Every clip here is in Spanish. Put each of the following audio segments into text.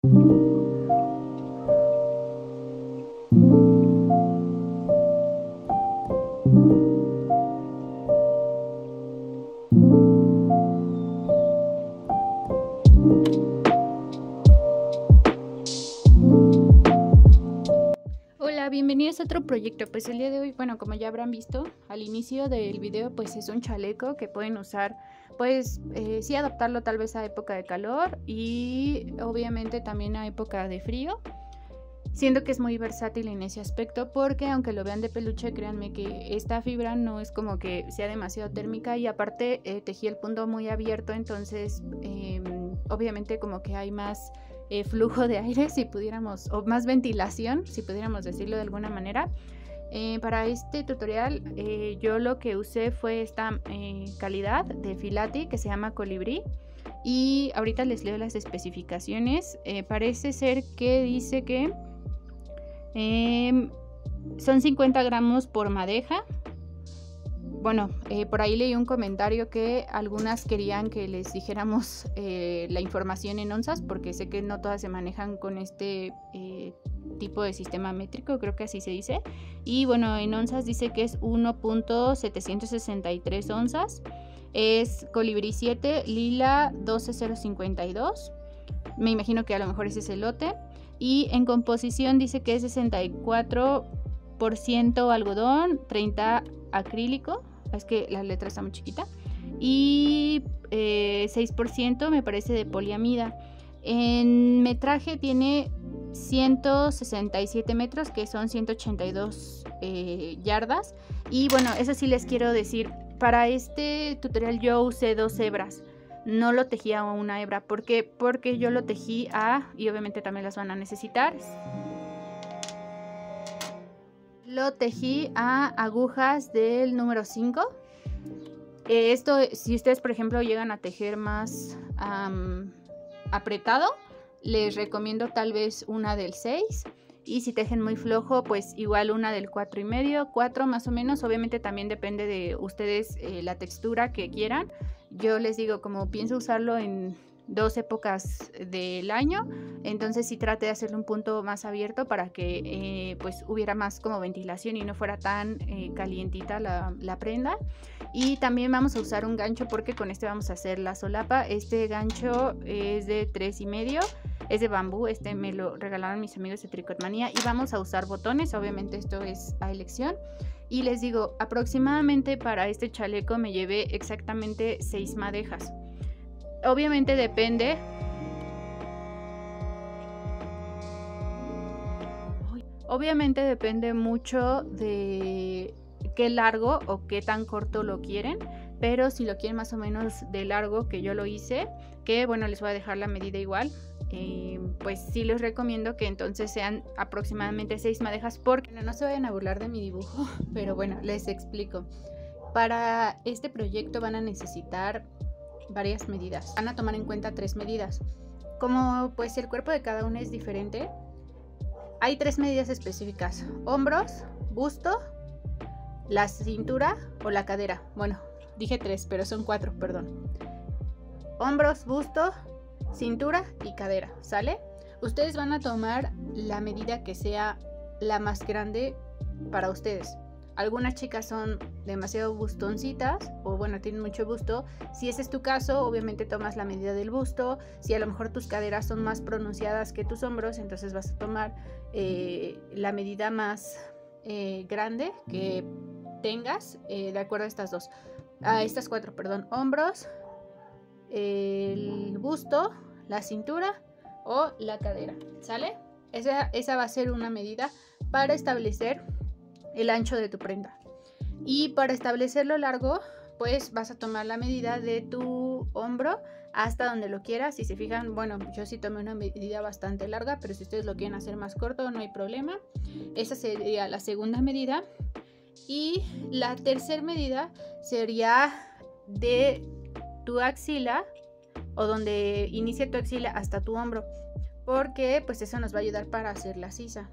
Hola, bienvenidos a otro proyecto. Pues el día de hoy, bueno, como ya habrán visto al inicio del video, pues es un chaleco que pueden usar, pues sí adaptarlo tal vez a época de calor y obviamente también a época de frío. Siento que es muy versátil en ese aspecto porque aunque lo vean de peluche, créanme que esta fibra no es como que sea demasiado térmica y aparte tejí el punto muy abierto, entonces obviamente como que hay más flujo de aire, si pudiéramos, o más ventilación, si pudiéramos decirlo de alguna manera. Para este tutorial yo lo que usé fue esta calidad de Filati que se llama Colibrí. Y ahorita les leo las especificaciones. Parece ser que dice que son 50 gramos por madeja. Bueno, por ahí leí un comentario que algunas querían que les dijéramos la información en onzas, porque sé que no todas se manejan con este tipo de sistema métrico, creo que así se dice. Y bueno, en onzas dice que es 1.763 onzas. Es Colibrí 7, Lila 12052. Me imagino que a lo mejor ese es el lote. Y en composición dice que es 64% algodón, 30 acrílico. Es que la letra está muy chiquita. Y 6% me parece de poliamida. En metraje tiene 167 metros, que son 182 yardas. Y bueno, eso sí les quiero decir. Para este tutorial yo usé 2 hebras. No lo tejí a una hebra. ¿Por qué? Porque yo lo tejí y obviamente también las van a necesitar. Lo tejí a agujas del número 5. Esto, si ustedes por ejemplo llegan a tejer más apretado, les recomiendo tal vez una del 6. Y si tejen muy flojo, pues igual una del 4,5, 4 más o menos. Obviamente también depende de ustedes la textura que quieran. Yo les digo, como pienso usarlo en 2 épocas del año, entonces sí trate de hacerle un punto más abierto para que pues hubiera más como ventilación y no fuera tan calientita la prenda. Y también vamos a usar un gancho porque con este vamos a hacer la solapa. Este gancho es de 3,5. Es de bambú, este me lo regalaron mis amigos de Tricotmanía. Y vamos a usar botones, obviamente esto es a elección. Y les digo, aproximadamente para este chaleco me llevé exactamente 6 madejas. Obviamente depende. Obviamente depende mucho de qué largo o qué tan corto lo quieren. Pero si lo quieren más o menos de largo, que yo lo hice, que bueno, les voy a dejar la medida igual. Pues sí les recomiendo que entonces sean aproximadamente 6 madejas, porque no se vayan a burlar de mi dibujo, pero bueno, les explico. Para este proyecto van a necesitar varias medidas. Van a tomar en cuenta 3 medidas. Como pues el cuerpo de cada uno es diferente, hay 3 medidas específicas: hombros, busto, la cintura o la cadera. Bueno, dije 3, pero son 4, perdón. Hombros, busto, cintura y cadera, ¿sale? Ustedes van a tomar la medida que sea la más grande para ustedes. Algunas chicas son demasiado bustoncitas o bueno, tienen mucho busto. Si ese es tu caso, obviamente tomas la medida del busto. Si a lo mejor tus caderas son más pronunciadas que tus hombros, entonces vas a tomar la medida más grande que tengas, de acuerdo a estas dos. Estas 4, perdón: hombros, el busto, la cintura o la cadera, ¿sale? Esa va a ser una medida para establecer el ancho de tu prenda. Y para establecer lo largo, pues vas a tomar la medida de tu hombro hasta donde lo quieras. Si se fijan, bueno, yo sí tomé una medida bastante larga, pero si ustedes lo quieren hacer más corto, no hay problema. Esa sería la segunda medida. Y la tercera medida sería de tu axila, o donde inicia tu axila, hasta tu hombro, porque pues eso nos va a ayudar para hacer la sisa.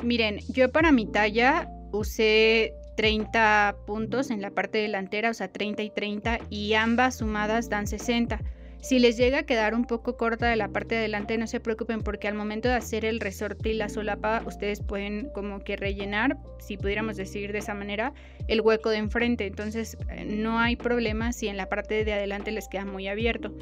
Miren, yo para mi talla usé 30 puntos en la parte delantera, o sea 30 y 30, y ambas sumadas dan 60. Si les llega a quedar un poco corta de la parte de adelante, no se preocupen, porque al momento de hacer el resorte y la solapa, ustedes pueden como que rellenar, si pudiéramos decir de esa manera, el hueco de enfrente. Entonces no hay problema si en la parte de adelante les queda muy abierto.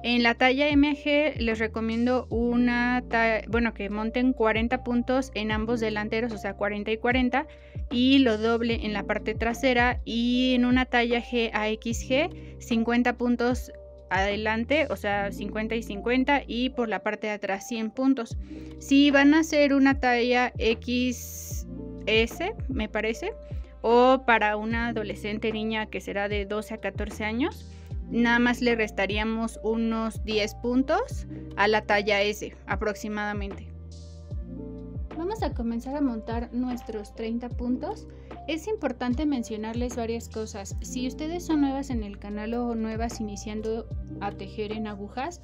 En la talla MG les recomiendo que monten 40 puntos en ambos delanteros, o sea 40 y 40, y lo doble en la parte trasera, y en una talla G a XG 50 puntos adelante, o sea 50 y 50, y por la parte de atrás 100 puntos. Si van a hacer una talla XS, me parece, o para una adolescente niña que será de 12 a 14 años, nada más le restaríamos unos 10 puntos a la talla S aproximadamente. Vamos a comenzar a montar nuestros 30 puntos. Es importante mencionarles varias cosas. Si ustedes son nuevas en el canal o nuevas iniciando a tejer en agujas,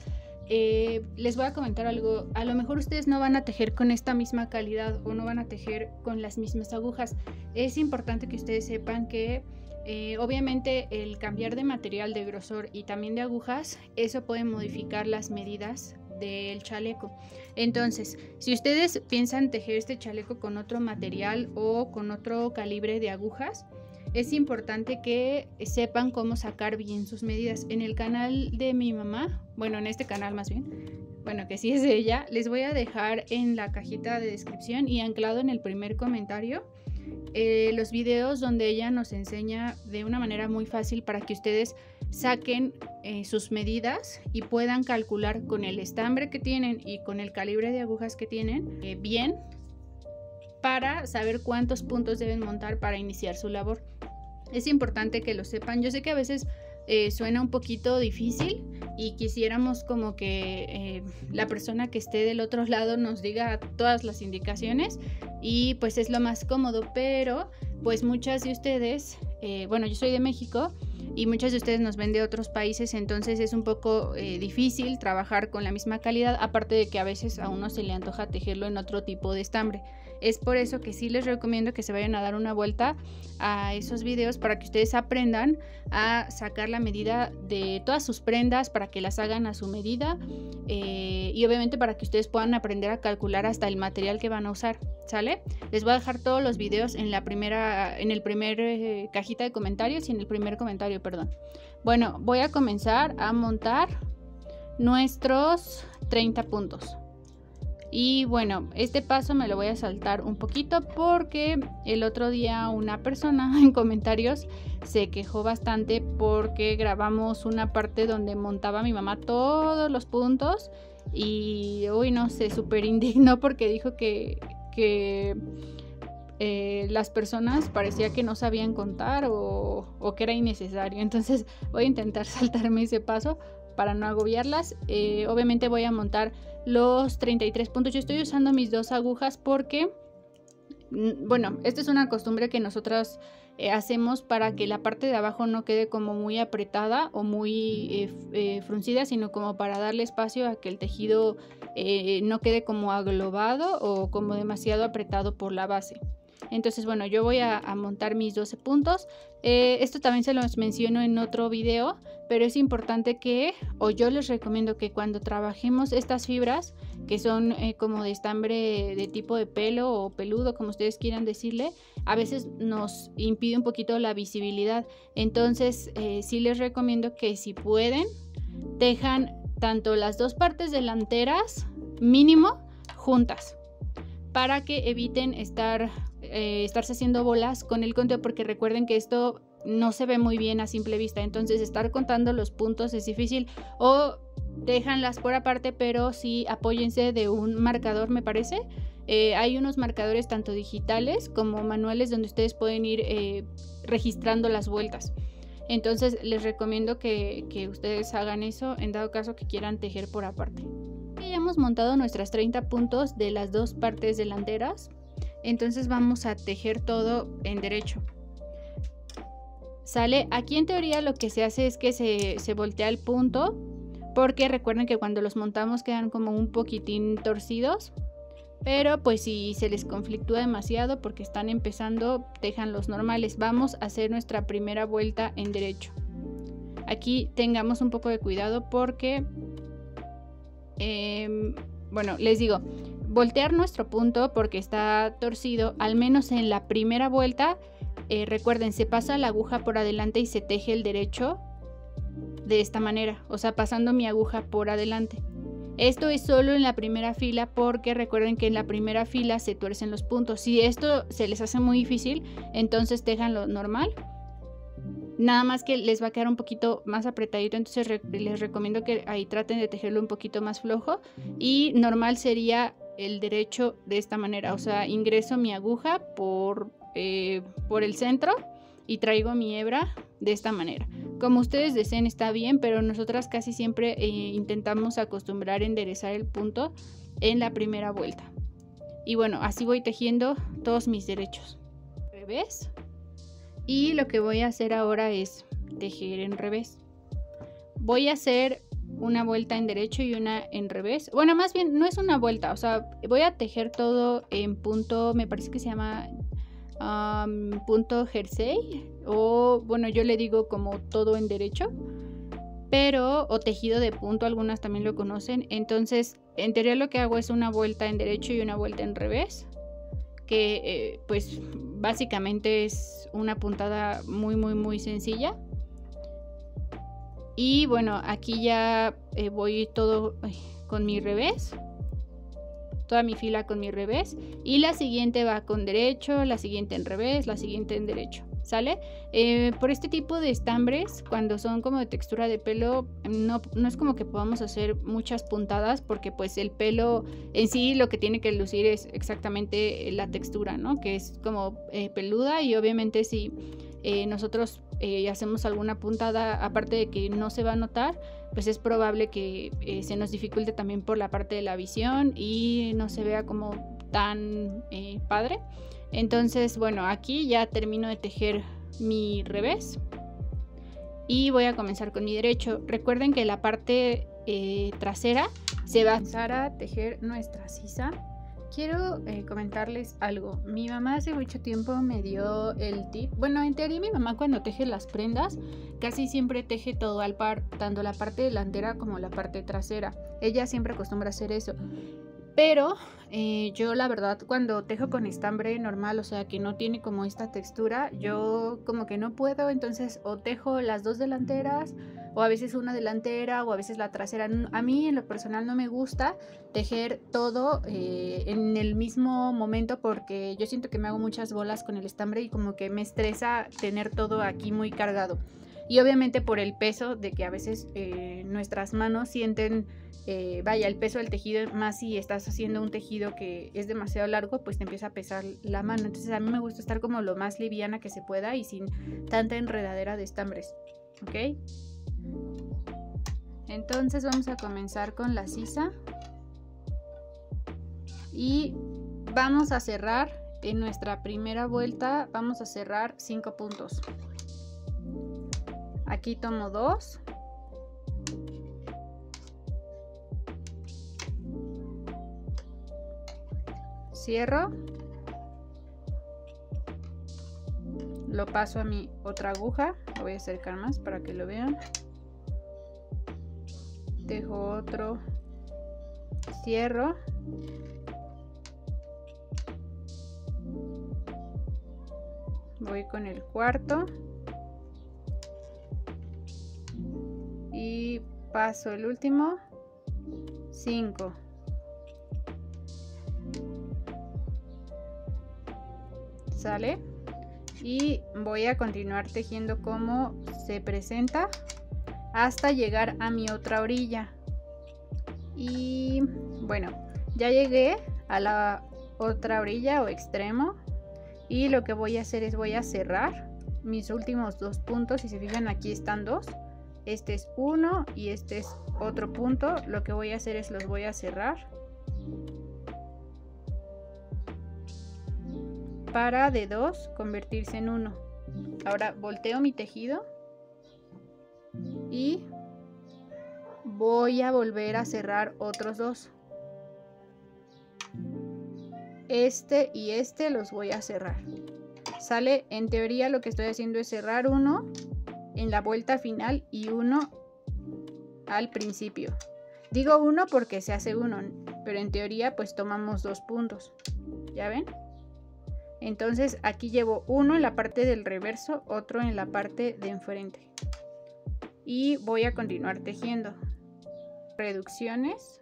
les voy a comentar algo. A lo mejor ustedes no van a tejer con esta misma calidad o no van a tejer con las mismas agujas. Es importante que ustedes sepan que obviamente el cambiar de material, de grosor y también de agujas, eso puede modificar las medidas del chaleco. Entonces, si ustedes piensan tejer este chaleco con otro material o con otro calibre de agujas, es importante que sepan cómo sacar bien sus medidas. En el canal de mi mamá, bueno, en este canal más bien, bueno, que sí es de ella, les voy a dejar en la cajita de descripción y anclado en el primer comentario los videos donde ella nos enseña de una manera muy fácil para que ustedes saquen sus medidas y puedan calcular con el estambre que tienen y con el calibre de agujas que tienen bien, para saber cuántos puntos deben montar para iniciar su labor. Es importante que lo sepan. Yo sé que a veces suena un poquito difícil y quisiéramos como que la persona que esté del otro lado nos diga todas las indicaciones, y pues es lo más cómodo, pero pues muchas de ustedes, bueno, yo soy de México y muchas de ustedes nos ven de otros países, entonces es un poco difícil trabajar con la misma calidad, aparte de que a veces a uno se le antoja tejerlo en otro tipo de estambre. Es por eso que sí les recomiendo que se vayan a dar una vuelta a esos videos para que ustedes aprendan a sacar la medida de todas sus prendas, para que las hagan a su medida, y obviamente para que ustedes puedan aprender a calcular hasta el material que van a usar, ¿sale? Les voy a dejar todos los videos en el primer cajita de comentarios y en el primer comentario, perdón. Bueno, voy a comenzar a montar nuestros 30 puntos. Y bueno, este paso me lo voy a saltar un poquito porque el otro día una persona en comentarios se quejó bastante porque grabamos una parte donde montaba mi mamá todos los puntos y uy, no sé, súper indignó porque dijo que las personas parecía que no sabían contar o que era innecesario. Entonces voy a intentar saltarme ese paso para no agobiarlas. Obviamente voy a montar los 33 puntos. Yo estoy usando mis dos agujas porque, bueno, esta es una costumbre que nosotras hacemos para que la parte de abajo no quede como muy apretada o muy fruncida, sino como para darle espacio a que el tejido no quede como aglobado o como demasiado apretado por la base. Entonces, bueno, yo voy a montar mis 12 puntos. Esto también se los menciono en otro video, pero es importante que, o yo les recomiendo que cuando trabajemos estas fibras, que son como de estambre de tipo de pelo o peludo, como ustedes quieran decirle, a veces nos impide un poquito la visibilidad. Entonces, sí les recomiendo que si pueden, tejan tanto las dos partes delanteras mínimo juntas, para que eviten estarse haciendo bolas con el conteo, porque recuerden que esto no se ve muy bien a simple vista, entonces estar contando los puntos es difícil. O déjanlas por aparte, pero sí apóyense de un marcador, me parece. Hay unos marcadores tanto digitales como manuales donde ustedes pueden ir registrando las vueltas. Entonces les recomiendo que ustedes hagan eso en dado caso que quieran tejer por aparte. Ya hemos montado nuestras 30 puntos de las dos partes delanteras, entonces vamos a tejer todo en derecho. Sale, aquí en teoría lo que se hace es que se voltea el punto, porque recuerden que cuando los montamos quedan como un poquitín torcidos, pero pues si se les conflictúa demasiado porque están empezando, tejan los normales. Vamos a hacer nuestra primera vuelta en derecho. aquí tengamos un poco de cuidado porque, bueno, les digo, voltear nuestro punto porque está torcido, al menos en la primera vuelta, recuerden, se pasa la aguja por adelante y se teje el derecho de esta manera, o sea, pasando mi aguja por adelante. Esto es solo en la primera fila porque recuerden que en la primera fila se tuercen los puntos. Si esto se les hace muy difícil, entonces tejanlo normal. Nada más que les va a quedar un poquito más apretadito, entonces les recomiendo que ahí traten de tejerlo un poquito más flojo. Y normal sería el derecho de esta manera, o sea, ingreso mi aguja por el centro y traigo mi hebra de esta manera. Como ustedes deseen está bien, pero nosotras casi siempre intentamos acostumbrar a enderezar el punto en la primera vuelta. Y bueno, así voy tejiendo todos mis derechos. Revés. Y lo que voy a hacer ahora es tejer en revés. Voy a hacer una vuelta en derecho y una en revés. Bueno, más bien no es una vuelta, o sea, voy a tejer todo en punto, me parece que se llama punto jersey, o bueno, yo le digo como todo en derecho, pero o tejido de punto, algunas también lo conocen. Entonces, en teoría lo que hago es una vuelta en derecho y una vuelta en revés, que pues básicamente es una puntada muy sencilla. Y bueno, aquí ya voy todo con mi revés, toda mi fila con mi revés, y la siguiente va con derecho, la siguiente en revés, la siguiente en derecho, ¿sale? Por este tipo de estambres, cuando son como de textura de pelo, no es como que podamos hacer muchas puntadas, porque pues el pelo en sí lo que tiene que lucir es exactamente la textura, ¿no? Que es como peluda, y obviamente si nosotros hacemos alguna puntada, aparte de que no se va a notar, pues es probable que se nos dificulte también por la parte de la visión y no se vea como tan padre. Entonces, bueno, aquí ya termino de tejer mi revés y voy a comenzar con mi derecho. Recuerden que la parte trasera se va a empezar a tejer nuestra sisa. Quiero comentarles algo. Mi mamá hace mucho tiempo me dio el tip. Bueno, en teoría mi mamá cuando teje las prendas casi siempre teje todo al par, tanto la parte delantera como la parte trasera. Ella siempre acostumbra a hacer eso. Pero yo la verdad cuando tejo con estambre normal, o sea que no tiene como esta textura, yo como que no puedo, entonces o tejo las dos delanteras o a veces una delantera o a veces la trasera. A mí en lo personal no me gusta tejer todo en el mismo momento porque yo siento que me hago muchas bolas con el estambre y como que me estresa tener todo aquí muy cargado. Y obviamente por el peso de que a veces nuestras manos sienten vaya, el peso del tejido, más si estás haciendo un tejido que es demasiado largo, pues te empieza a pesar la mano. Entonces a mí me gusta estar como lo más liviana que se pueda y sin tanta enredadera de estambres, ¿ok? Entonces vamos a comenzar con la sisa y vamos a cerrar en nuestra primera vuelta, vamos a cerrar 5 puntos. Aquí tomo 2. Cierro, lo paso a mi otra aguja, lo voy a acercar más para que lo vean, dejo otro, cierro, voy con el cuarto y paso el último, 5. ¿Sale? Y voy a continuar tejiendo como se presenta hasta llegar a mi otra orilla. Y bueno, ya llegué a la otra orilla o extremo y lo que voy a hacer es voy a cerrar mis últimos 2 puntos. Si se fijan, aquí están 2, este es uno y este es otro punto. Lo que voy a hacer es los voy a cerrar para de 2 convertirse en 1. Ahora volteo mi tejido y voy a volver a cerrar otros 2. Este y este los voy a cerrar. ¿Sale? En teoría lo que estoy haciendo es cerrar uno en la vuelta final y 1 al principio. Digo 1 porque se hace 1, pero en teoría pues tomamos 2 puntos. ¿Ya ven? Entonces aquí llevo uno en la parte del reverso, otro en la parte de enfrente. Y voy a continuar tejiendo. Reducciones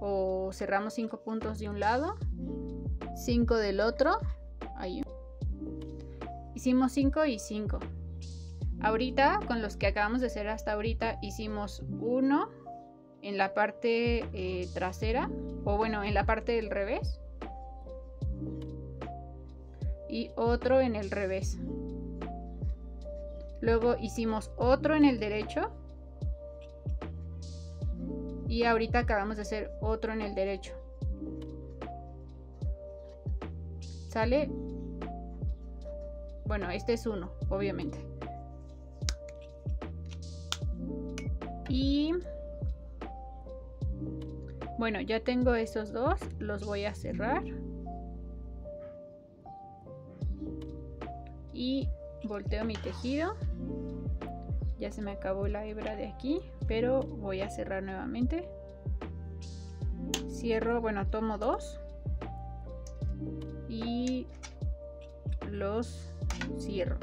o cerramos 5 puntos de un lado, 5 del otro. Ahí. Hicimos 5 y 5. Ahorita con los que acabamos de hacer hasta ahorita hicimos uno en la parte trasera, o bueno, en la parte del revés, y otro en el revés. Luego hicimos otro en el derecho y ahorita acabamos de hacer otro en el derecho. ¿Sale? Bueno, este es uno, obviamente. Y bueno, ya tengo esos dos, los voy a cerrar. Y volteo mi tejido. Ya se me acabó la hebra de aquí, pero voy a cerrar nuevamente. Cierro, bueno, tomo dos y los cierro.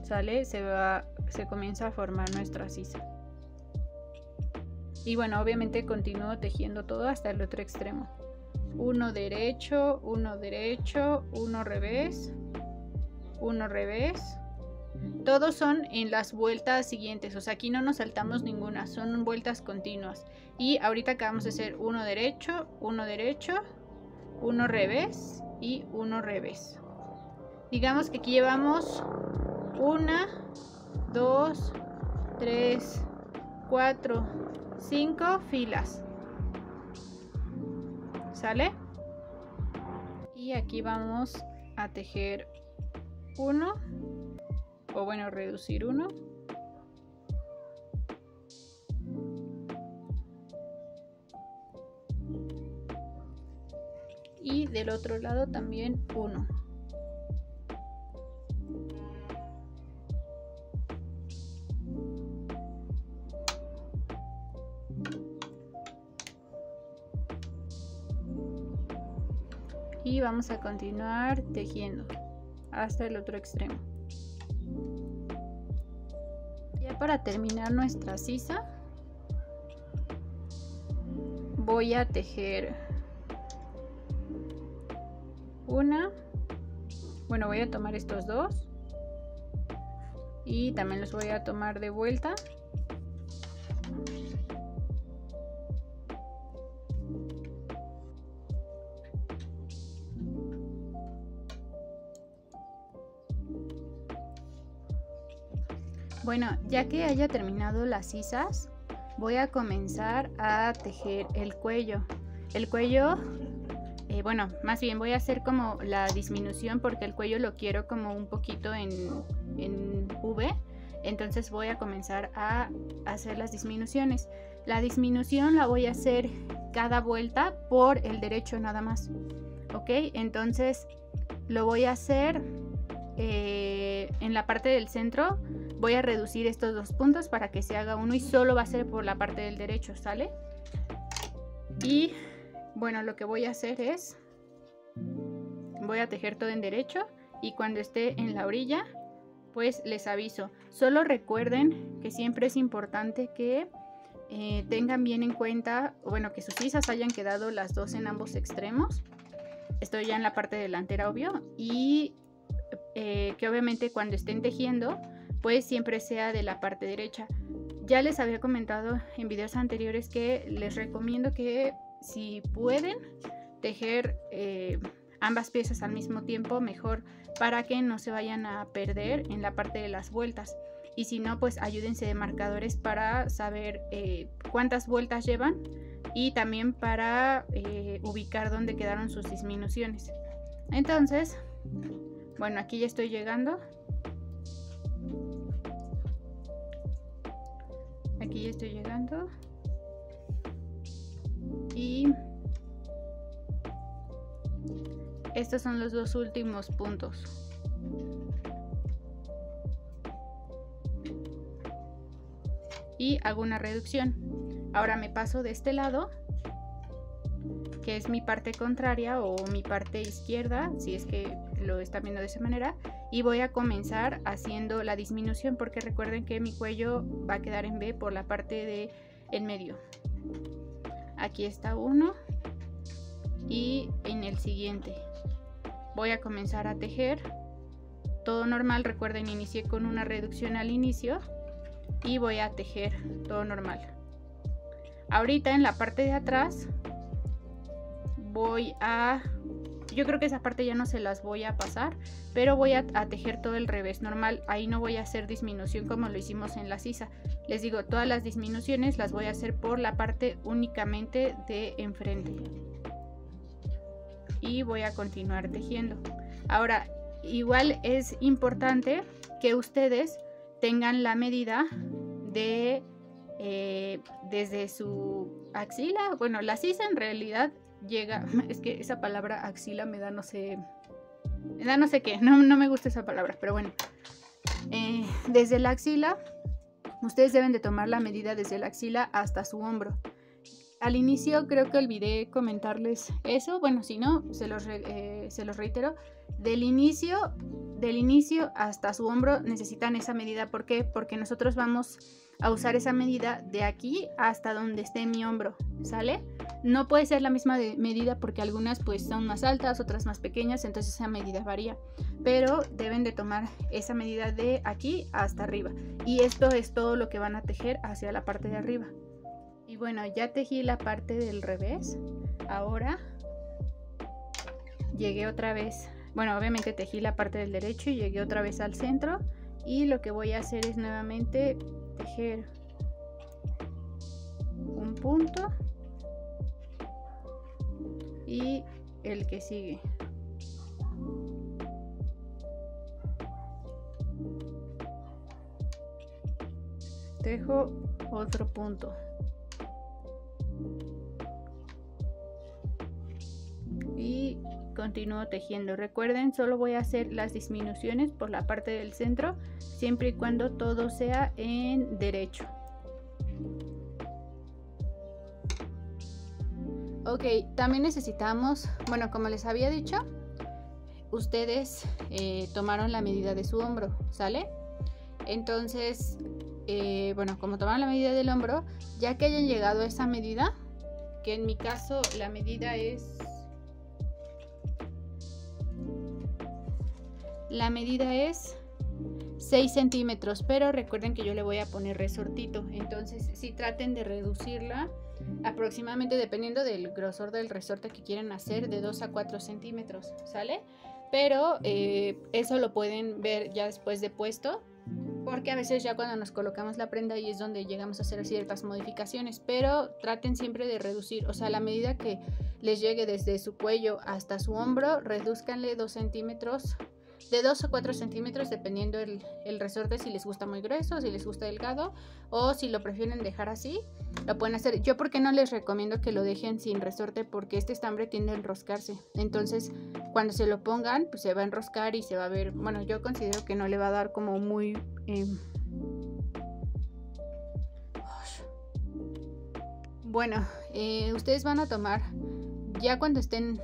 Sale, se comienza a formar nuestra sisa. Y bueno, obviamente continúo tejiendo todo hasta el otro extremo. Uno derecho, uno derecho, uno revés, uno revés. Todos son en las vueltas siguientes, o sea, aquí no nos saltamos ninguna, son vueltas continuas. Y ahorita acabamos de hacer uno derecho, uno derecho, uno revés y uno revés. Digamos que aquí llevamos 1, 2, 3, 4, 5 filas. ¿Sale? Y aquí vamos a tejer uno, o bueno, reducir uno. Y del otro lado también uno. Y vamos a continuar tejiendo hasta el otro extremo. Ya para terminar nuestra sisa voy a tejer una, bueno, voy a tomar estos dos y también los voy a tomar de vuelta. Bueno, ya que haya terminado las sisas, voy a comenzar a tejer el cuello. El cuello, bueno, más bien voy a hacer como la disminución porque el cuello lo quiero como un poquito en V. Entonces voy a comenzar a hacer las disminuciones. La disminución la voy a hacer cada vuelta por el derecho nada más. ¿Ok? Entonces lo voy a hacer en la parte del centro. Voy a reducir estos dos puntos para que se haga uno y solo va a ser por la parte del derecho, ¿sale? Y bueno, lo que voy a hacer es, voy a tejer todo en derecho y cuando esté en la orilla, pues les aviso. Solo recuerden que siempre es importante que tengan bien en cuenta, bueno, que sus sisas hayan quedado las dos en ambos extremos. Estoy ya en la parte delantera, obvio, y que obviamente cuando estén tejiendo, pues siempre sea de la parte derecha. Ya les había comentado en videos anteriores que les recomiendo que si pueden tejer ambas piezas al mismo tiempo, mejor, para que no se vayan a perder en la parte de las vueltas. Y si no, pues ayúdense de marcadores para saber cuántas vueltas llevan y también para ubicar dónde quedaron sus disminuciones. Entonces, bueno, aquí ya estoy llegando. Aquí ya estoy llegando. Y estos son los dos últimos puntos. Y hago una reducción. Ahora me paso de este lado, que es mi parte contraria o mi parte izquierda, si es que lo están viendo de esa manera, y voy a comenzar haciendo la disminución, porque recuerden que mi cuello va a quedar en V por la parte de en medio. Aquí está uno, y en el siguiente voy a comenzar a tejer todo normal. Recuerden, inicié con una reducción al inicio y voy a tejer todo normal. Ahorita en la parte de atrás yo creo que esa parte ya no se las voy a pasar, pero voy a tejer todo el revés normal. Ahí no voy a hacer disminución como lo hicimos en la sisa. Les digo, todas las disminuciones las voy a hacer por la parte únicamente de enfrente. Y voy a continuar tejiendo. Ahora, igual es importante que ustedes tengan la medida de desde su axila. Bueno, la sisa en realidad llega, es que esa palabra axila me da no sé qué, no me gusta esa palabra, pero bueno, desde la axila ustedes deben de tomar la medida desde la axila hasta su hombro. Al inicio creo que olvidé comentarles eso, bueno, si no se los reitero. Del inicio hasta su hombro necesitan esa medida. ¿Por qué? Porque nosotros vamos a usar esa medida de aquí hasta donde esté mi hombro, ¿sale? No puede ser la misma medida porque algunas pues son más altas, otras más pequeñas, entonces esa medida varía, pero deben de tomar esa medida de aquí hasta arriba, y esto es todo lo que van a tejer hacia la parte de arriba. Y bueno, ya tejí la parte del revés. Ahora llegué otra vez, bueno, obviamente tejí la parte del derecho y llegué otra vez al centro, y lo que voy a hacer es nuevamente tejer un punto y el que sigue. Tejo otro punto. Y continúo tejiendo. Recuerden, solo voy a hacer las disminuciones por la parte del centro, siempre y cuando todo sea en derecho. Ok, también necesitamos, bueno, como les había dicho, ustedes tomaron la medida de su hombro, ¿sale? Entonces, bueno, como tomaron la medida del hombro, ya que hayan llegado a esa medida, que en mi caso la medida es 6 centímetros, pero recuerden que yo le voy a poner resortito, entonces sí traten de reducirla aproximadamente, dependiendo del grosor del resorte que quieren hacer, de 2 a 4 centímetros, ¿sale? Pero eso lo pueden ver ya después de puesto, porque a veces ya cuando nos colocamos la prenda ahí es donde llegamos a hacer ciertas modificaciones, pero traten siempre de reducir, o sea, la medida que les llegue desde su cuello hasta su hombro, redúzcanle 2 centímetros, de 2 a 4 centímetros, dependiendo el resorte, si les gusta muy grueso, si les gusta delgado, o si lo prefieren dejar así, lo pueden hacer. Yo porque no les recomiendo que lo dejen sin resorte, porque este estambre tiende a enroscarse, entonces cuando se lo pongan pues se va a enroscar y se va a ver, bueno, yo considero que no le va a dar como muy bueno, ustedes van a tomar ya cuando estén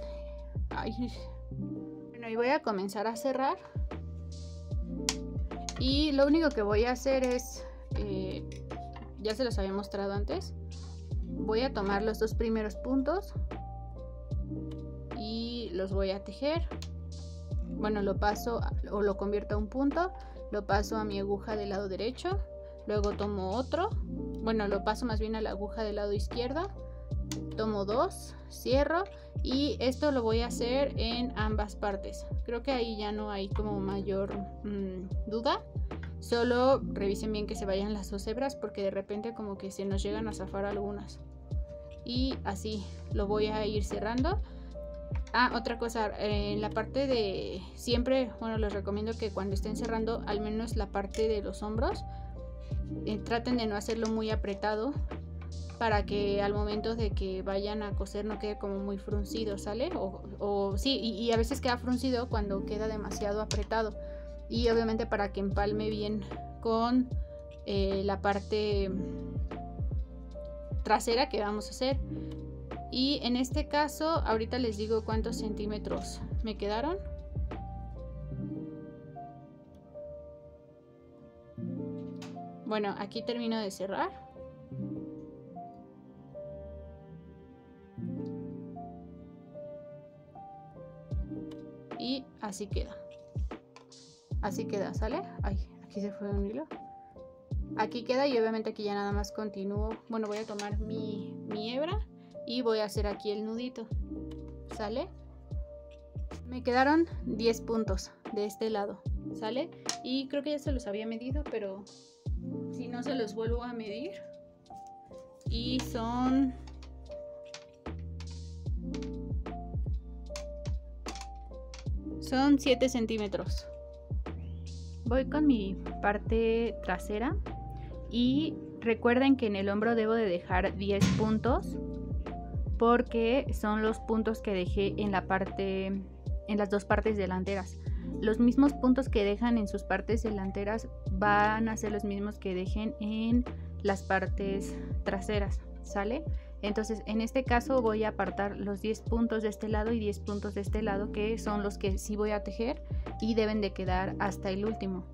y voy a comenzar a cerrar, y lo único que voy a hacer es ya se los había mostrado antes, voy a tomar los dos primeros puntos y los voy a tejer. Bueno, lo paso o lo convierto a un punto, lo paso a mi aguja del lado derecho, luego tomo otro, bueno, lo paso más bien a la aguja del lado izquierdo, tomo dos, cierro, y esto lo voy a hacer en ambas partes. Creo que ahí ya no hay como mayor duda, solo revisen bien que se vayan las dos hebras, porque de repente como que se nos llegan a zafar algunas, y así lo voy a ir cerrando. Otra cosa, en la parte de siempre, bueno, les recomiendo que cuando estén cerrando, al menos la parte de los hombros, traten de no hacerlo muy apretado, para que al momento de que vayan a coser no quede como muy fruncido, ¿sale? O sí, y a veces queda fruncido cuando queda demasiado apretado. Y obviamente para que empalme bien con la parte trasera que vamos a hacer. Y en este caso, ahorita les digo cuántos centímetros me quedaron. Bueno, aquí termino de cerrar. Y así queda. Así queda, ¿sale? Ay, aquí se fue un hilo. Aquí queda y obviamente aquí ya nada más continúo. Bueno, voy a tomar mi hebra y voy a hacer aquí el nudito, ¿sale? Me quedaron 10 puntos de este lado, ¿sale? Y creo que ya se los había medido, pero si no se los vuelvo a medir. Y son... son 7 centímetros. Voy con mi parte trasera y recuerden que en el hombro debo de dejar 10 puntos porque son los puntos que dejé en la parte, en las dos partes delanteras. Los mismos puntos que dejan en sus partes delanteras van a ser los mismos que dejen en las partes traseras, ¿sale? Entonces en este caso voy a apartar los 10 puntos de este lado y 10 puntos de este lado, que son los que sí voy a tejer y deben de quedar hasta el último.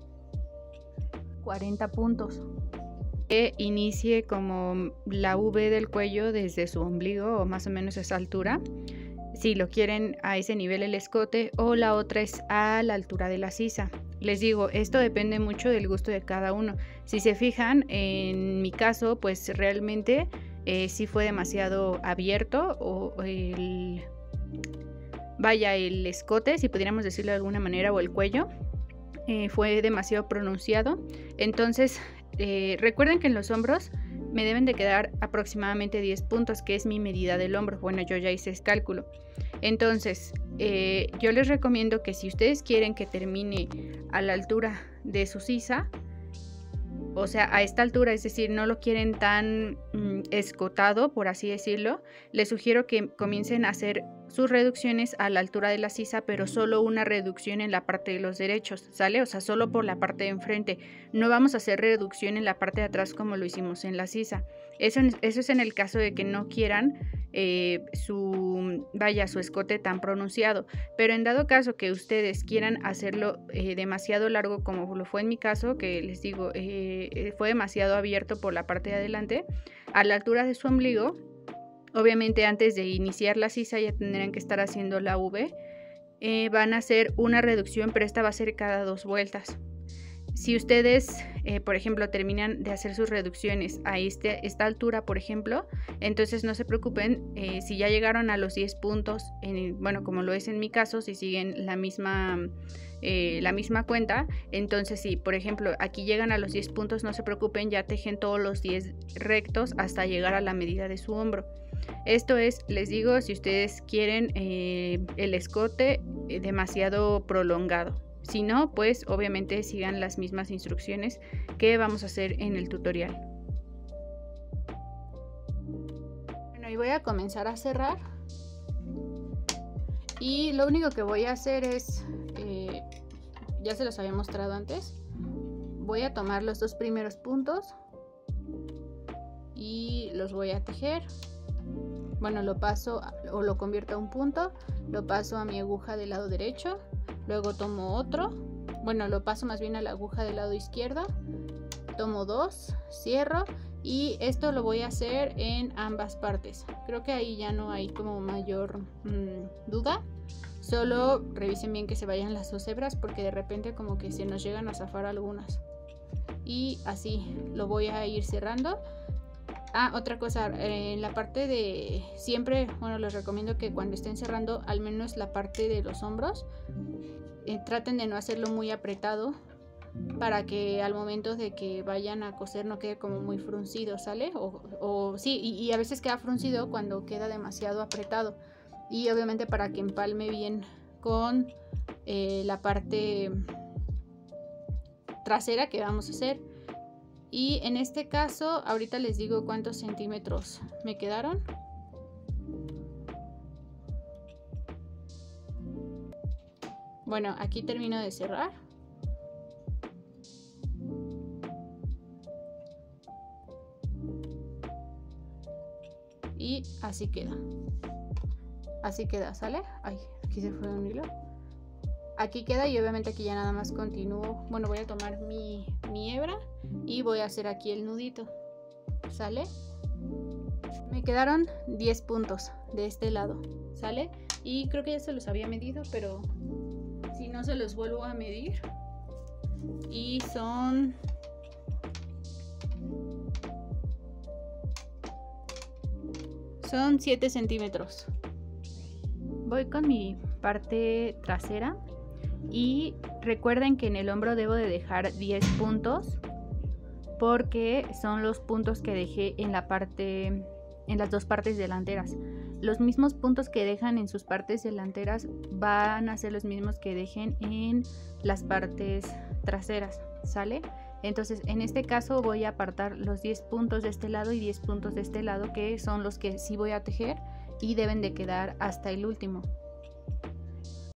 40 puntos. Que inicie como la V del cuello desde su ombligo o más o menos a esa altura, si lo quieren a ese nivel el escote, o la otra es a la altura de la sisa. Les digo, esto depende mucho del gusto de cada uno. Si se fijan, en mi caso pues realmente sí fue demasiado abierto o el escote, si pudiéramos decirlo de alguna manera, o el cuello fue demasiado pronunciado. Entonces recuerden que en los hombros me deben de quedar aproximadamente 10 puntos, que es mi medida del hombro. Bueno, yo ya hice ese cálculo. Entonces yo les recomiendo que si ustedes quieren que termine a la altura de su sisa, o sea, a esta altura, es decir, no lo quieren tan escotado, por así decirlo, les sugiero que comiencen a hacer sus reducciones a la altura de la sisa, pero solo una reducción en la parte de los derechos, ¿sale? O sea, solo por la parte de enfrente. No vamos a hacer reducción en la parte de atrás como lo hicimos en la sisa. Eso es en el caso de que no quieran su escote tan pronunciado, pero en dado caso que ustedes quieran hacerlo demasiado largo, como lo fue en mi caso, que les digo fue demasiado abierto por la parte de adelante, a la altura de su ombligo, obviamente antes de iniciar la sisa ya tendrán que estar haciendo la V. Van a hacer una reducción, pero esta va a ser cada 2 vueltas. Si ustedes, por ejemplo, terminan de hacer sus reducciones a esta altura, por ejemplo, entonces no se preocupen si ya llegaron a los 10 puntos, bueno, como lo es en mi caso, si siguen la misma cuenta, entonces si, por ejemplo, aquí llegan a los 10 puntos, no se preocupen, ya tejen todos los 10 rectos hasta llegar a la medida de su hombro. Esto es, les digo, si ustedes quieren el escote demasiado prolongado. Si no, pues obviamente sigan las mismas instrucciones que vamos a hacer en el tutorial. Bueno, y voy a comenzar a cerrar. Y lo único que voy a hacer es, ya se los había mostrado antes, voy a tomar los 2 primeros puntos y los voy a tejer. Bueno, lo paso o lo convierto a un punto, lo paso a mi aguja del lado derecho. Luego tomo otro, bueno, lo paso más bien a la aguja del lado izquierdo, tomo 2, cierro, y esto lo voy a hacer en ambas partes. Creo que ahí ya no hay como mayor duda, solo revisen bien que se vayan las 2 hebras porque de repente como que se nos llegan a zafar algunas. Y así lo voy a ir cerrando. Otra cosa, en la parte de siempre, bueno, les recomiendo que cuando estén cerrando, al menos la parte de los hombros, traten de no hacerlo muy apretado para que al momento de que vayan a coser no quede como muy fruncido, ¿sale? Sí, y a veces queda fruncido cuando queda demasiado apretado. Y obviamente para que empalme bien con la parte trasera que vamos a hacer. Y en este caso, ahorita les digo cuántos centímetros me quedaron. Bueno, aquí termino de cerrar. Y así queda. Así queda, ¿sale? Ay, aquí se fue un hilo. Aquí queda y obviamente aquí ya nada más continúo. Bueno, voy a tomar mi hebra y voy a hacer aquí el nudito, ¿sale? Me quedaron 10 puntos de este lado, ¿sale? Y creo que ya se los había medido, pero si no se los vuelvo a medir. Y son 7 centímetros. Voy con mi parte trasera y recuerden que en el hombro debo de dejar 10 puntos porque son los puntos que dejé en la parte, en las dos partes delanteras. Los mismos puntos que dejan en sus partes delanteras van a ser los mismos que dejen en las partes traseras, ¿sale? Entonces en este caso voy a apartar los 10 puntos de este lado y 10 puntos de este lado, que son los que sí voy a tejer y deben de quedar hasta el último.